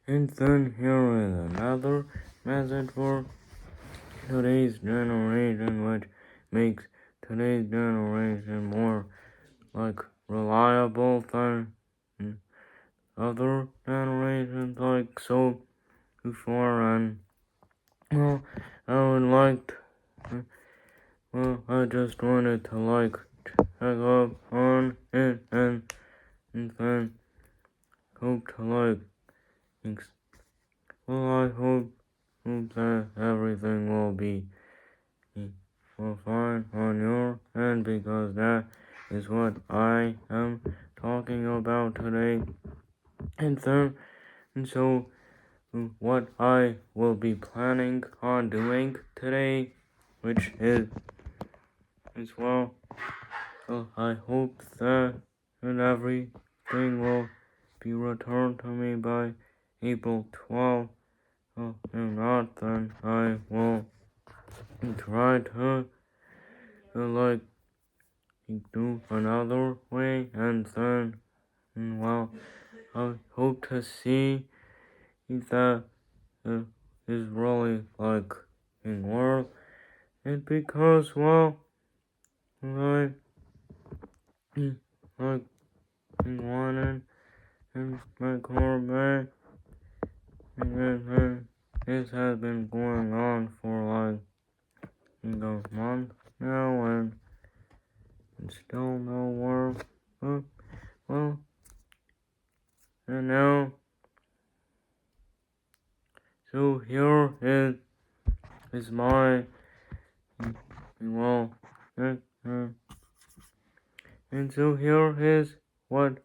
And then here is another message for today's generation, which makes today's generation more like reliable than other generations like so before. And well, I would like to, I just wanted to like check up on it and then hope to like I hope that everything will be fine on your end, because that is what I am talking about today. And so what I will be planning on doing today, which is well, I hope that everything will be returned to me by April 12th. If not, then I will try to like do another way, and then well, I hope to see if that is really like in world. And because well, I like wanted and my core back, and this has been going on for like a month now, and still no work. Well, and now, so here is my well, and so here is what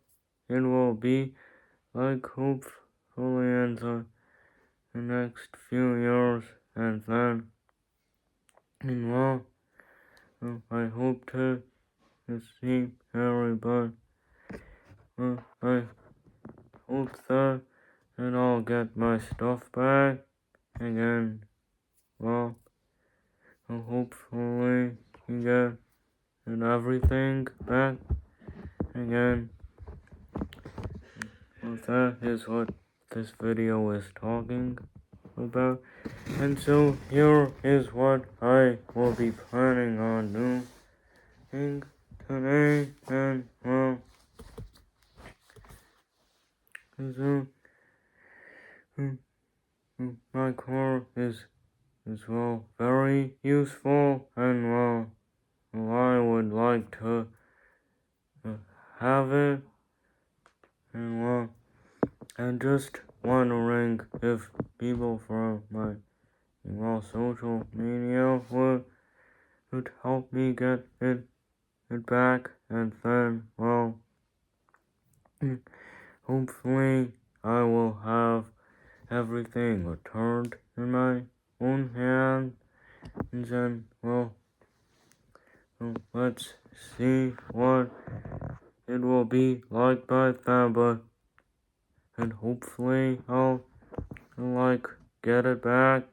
it will be like, hopefully in the next few years, and then, and well, I hope to see everybody. I hope that and I'll get my stuff back again. Well, hopefully you get everything back again. Well, that is what this video is talking about. And so here is what I will be planning on doing today. And well, so my car is well very useful, and well, I would like to have it, and well, I'm just wondering if people from my social media would help me get it back, and then well, hopefully I will have everything returned in my own hand, and then well, let's see what it will be like by then, and hopefully I'll like get it back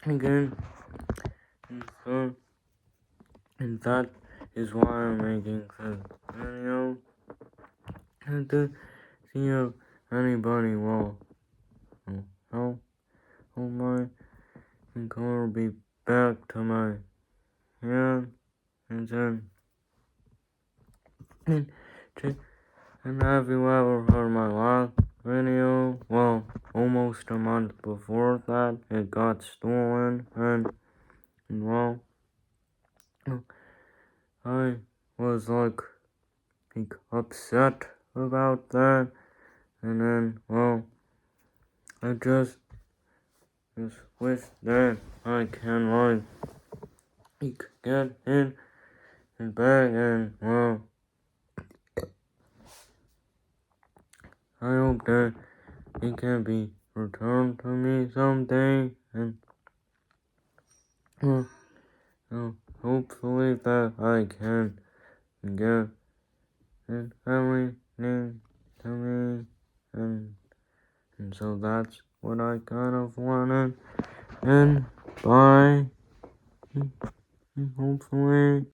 again, and that is why I'm making this video, and to see if anybody will help my car be back to my hand, and then and have you ever heard my last video? Well, almost a month before that, it got stolen, and well, I was like upset about that, and then well, I just wish that I can like get it back, and well, I hope that it can be returned to me someday, and well, hopefully that I can get everything to me, and so that's what I kind of wanted, and bye, hopefully.